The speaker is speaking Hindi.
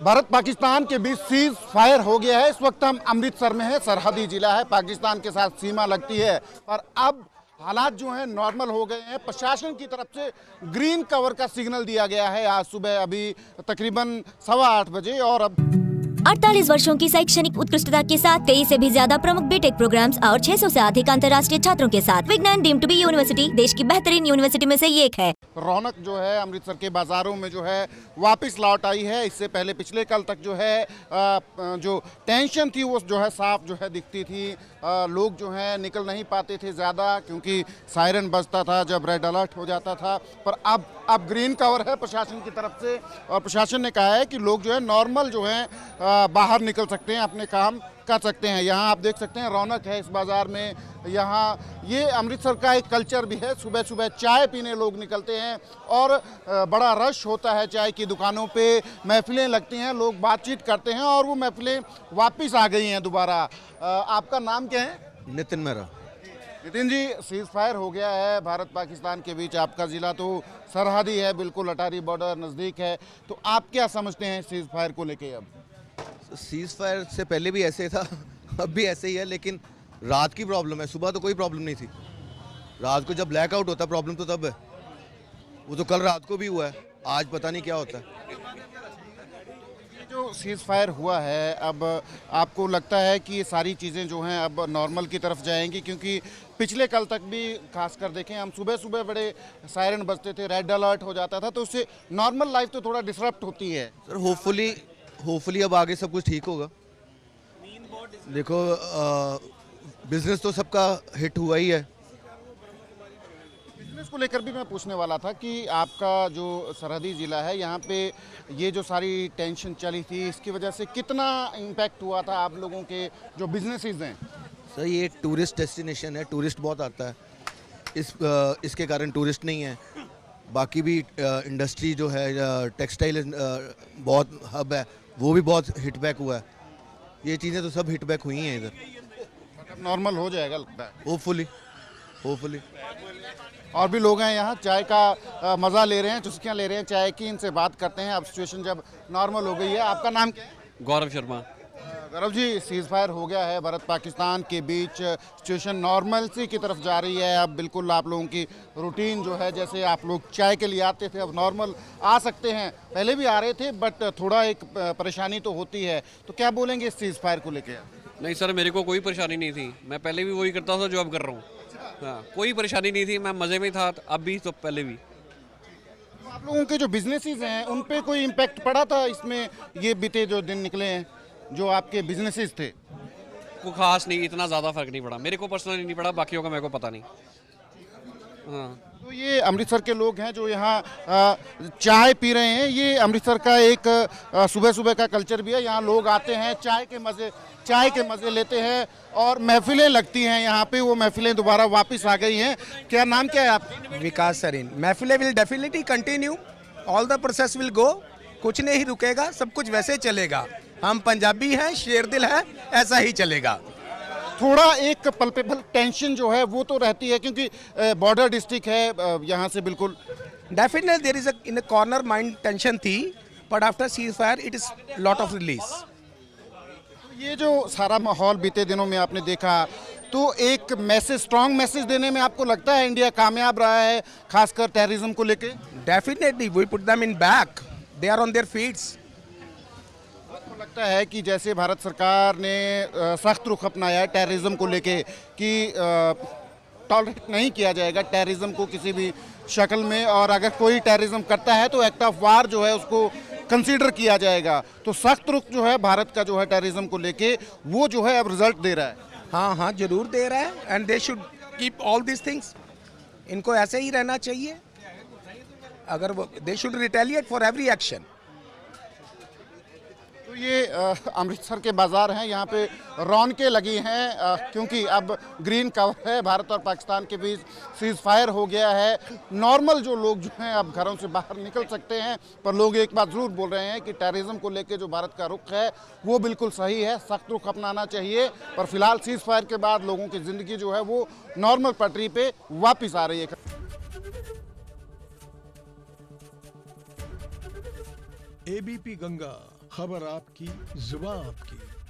भारत पाकिस्तान के बीच सीज फायर हो गया है। इस वक्त हम अमृतसर में है, सरहदी जिला है, पाकिस्तान के साथ सीमा लगती है। पर अब हालात जो हैं नॉर्मल हो गए हैं। प्रशासन की तरफ से ग्रीन कवर का सिग्नल दिया गया है आज सुबह अभी तकरीबन 8:15 बजे। और अब 48 वर्षों की शैक्षणिक उत्कृष्टता के साथ 23 से भी ज्यादा प्रमुख बीटेक प्रोग्राम्स और 600 से अधिक अंतर्राष्ट्रीय छात्रों के साथ विज्ञान डीम्ड टू बी यूनिवर्सिटी देश की बेहतरीन यूनिवर्सिटी में से एक है। रौनक जो है अमृतसर के बाज़ारों में जो है वापस लौट आई है। इससे पहले पिछले कल तक जो है जो टेंशन थी वो जो है साफ जो है दिखती थी। लोग जो है निकल नहीं पाते थे ज़्यादा, क्योंकि सायरन बजता था जब रेड अलर्ट हो जाता था। पर अब ग्रीन कवर है प्रशासन की तरफ से, और प्रशासन ने कहा है कि लोग जो है नॉर्मल जो है बाहर निकल सकते हैं, अपने काम कर सकते हैं। यहाँ आप देख सकते हैं रौनक है इस बाज़ार में। यहाँ ये अमृतसर का एक कल्चर भी है, सुबह सुबह चाय पीने लोग निकलते हैं और बड़ा रश होता है। चाय की दुकानों पे महफिलें लगती हैं, लोग बातचीत करते हैं और वो महफिलें वापस आ गई हैं दोबारा। आपका नाम क्या है? नितिन मेरा। नितिन जी, सीज फायर हो गया है भारत पाकिस्तान के बीच। आपका ज़िला तो सरहदी है, बिल्कुल अटारी बॉर्डर नज़दीक है, तो आप क्या समझते हैं सीज फायर को लेके? अब सीज फायर से पहले भी ऐसे था, अब भी ऐसे ही है, लेकिन रात की प्रॉब्लम है, सुबह तो कोई प्रॉब्लम नहीं थी। रात को जब ब्लैकआउट होता है प्रॉब्लम तो तब है। वो तो कल रात को भी हुआ है, आज पता नहीं क्या होता है। जो सीज फायर हुआ है, अब आपको लगता है कि ये सारी चीज़ें जो हैं अब नॉर्मल की तरफ जाएंगी? क्योंकि पिछले कल तक भी खासकर देखें हम, सुबह सुबह बड़े सायरन बजते थे, रेड अलर्ट हो जाता था, तो उससे नॉर्मल लाइफ तो थोड़ा डिसरप्ट होती है। सर होपफुली अब आगे सब कुछ ठीक होगा। देखो बिजनेस तो सबका हिट हुआ ही है। बिजनेस को लेकर भी मैं पूछने वाला था कि आपका जो सरहदी ज़िला है, यहाँ पे ये जो सारी टेंशन चली थी, इसकी वजह से कितना इम्पैक्ट हुआ था आप लोगों के जो बिजनेसेस हैं? सर ये टूरिस्ट डेस्टिनेशन है, टूरिस्ट बहुत आता है। इसके कारण टूरिस्ट नहीं है। बाकी भी इंडस्ट्री जो है, टेक्सटाइल बहुत हब है, वो भी बहुत हिट बैक हुआ है। ये चीज़ें तो सब हिट बैक हुई हैं इधर। नॉर्मल हो जाएगा लगता है होपफुली। और भी लोग हैं यहाँ, चाय का मज़ा ले रहे हैं, चुस्कियाँ ले रहे हैं चाय की। इनसे बात करते हैं अब सिचुएशन जब नॉर्मल हो गई है। आपका नाम क्या है? गौरव शर्मा। गौरव जी, सीज फायर हो गया है भारत पाकिस्तान के बीच, सिचुएशन नॉर्मल्सी की तरफ जा रही है। अब बिल्कुल आप लोगों की रूटीन जो है, जैसे आप लोग चाय के लिए आते थे, अब नॉर्मल आ सकते हैं। पहले भी आ रहे थे बट थोड़ा एक परेशानी तो होती है, तो क्या बोलेंगे इस सीज फायर को लेकर? नहीं सर, मेरे को कोई परेशानी नहीं थी। मैं पहले भी वही करता था जो अब कर रहा हूँ। हाँ, कोई परेशानी नहीं थी, मैं मज़े में था, अब भी तो पहले भी। तो आप लोगों के जो बिजनेसेस हैं उन पे कोई इम्पैक्ट पड़ा था इसमें? ये बीते जो दिन निकले हैं, जो आपके बिजनेसेस थे, कोई खास नहीं, इतना ज़्यादा फर्क नहीं पड़ा। मेरे को पर्सनली नहीं पड़ा, बाकियों का मेरे को पता नहीं। हाँ, तो ये अमृतसर के लोग हैं जो यहाँ चाय पी रहे हैं। ये अमृतसर का एक सुबह सुबह का कल्चर भी है। यहाँ लोग आते हैं, चाय के मज़े लेते हैं और महफिलें लगती हैं यहाँ पे। वो महफिलें दोबारा वापस आ गई हैं। क्या नाम क्या है आपका? विकास सरीन। महफिलें will definitely continue, all the process will go. कुछ नहीं रुकेगा, सब कुछ वैसे चलेगा। हम पंजाबी हैं, शेर दिल है, ऐसा ही चलेगा। थोड़ा एक पल्पेबल टेंशन जो है वो तो रहती है, क्योंकि बॉर्डर डिस्ट्रिक्ट है यहाँ से बिल्कुल। Definitely there is in a corner mind tension थी, but after cease fire it is lot of release. ये जो सारा माहौल बीते दिनों में आपने देखा, तो एक मैसेज, स्ट्रॉन्ग मैसेज देने में आपको लगता है इंडिया कामयाब रहा है, खासकर टेररिज्म को लेके? Definitely we put them in back, they are on their feets. आपको लगता है कि जैसे भारत सरकार ने सख्त रुख अपनाया है टेररिज्म को लेके, कि टॉलरेट नहीं किया जाएगा टेररिज्म को किसी भी शक्ल में, और अगर कोई टेररिज्म करता है तो एक्ट ऑफ वार जो है उसको कंसीडर किया जाएगा, तो सख्त रुख जो है भारत का जो है टेररिज्म को लेके, वो जो है अब रिजल्ट दे रहा है? हाँ, जरूर दे रहा है। And they should keep all this things. इनको ऐसे ही रहना चाहिए। अगर वो they should retaliate for every action. तो ये अमृतसर के बाज़ार हैं, यहाँ पे रौनकें लगी हैं, क्योंकि अब ग्रीन कवर है। भारत और पाकिस्तान के बीच सीज फायर हो गया है। नॉर्मल जो लोग जो हैं अब घरों से बाहर निकल सकते हैं, पर लोग एक बात ज़रूर बोल रहे हैं कि टेररिज्म को लेके जो भारत का रुख है वो बिल्कुल सही है, सख्त रुख अपनाना चाहिए। पर फिलहाल सीज फायर के बाद लोगों की ज़िंदगी जो है वो नॉर्मल पटरी पे वापस आ रही है। एबीपी गंगा खबर आपकी, जुबान आपकी।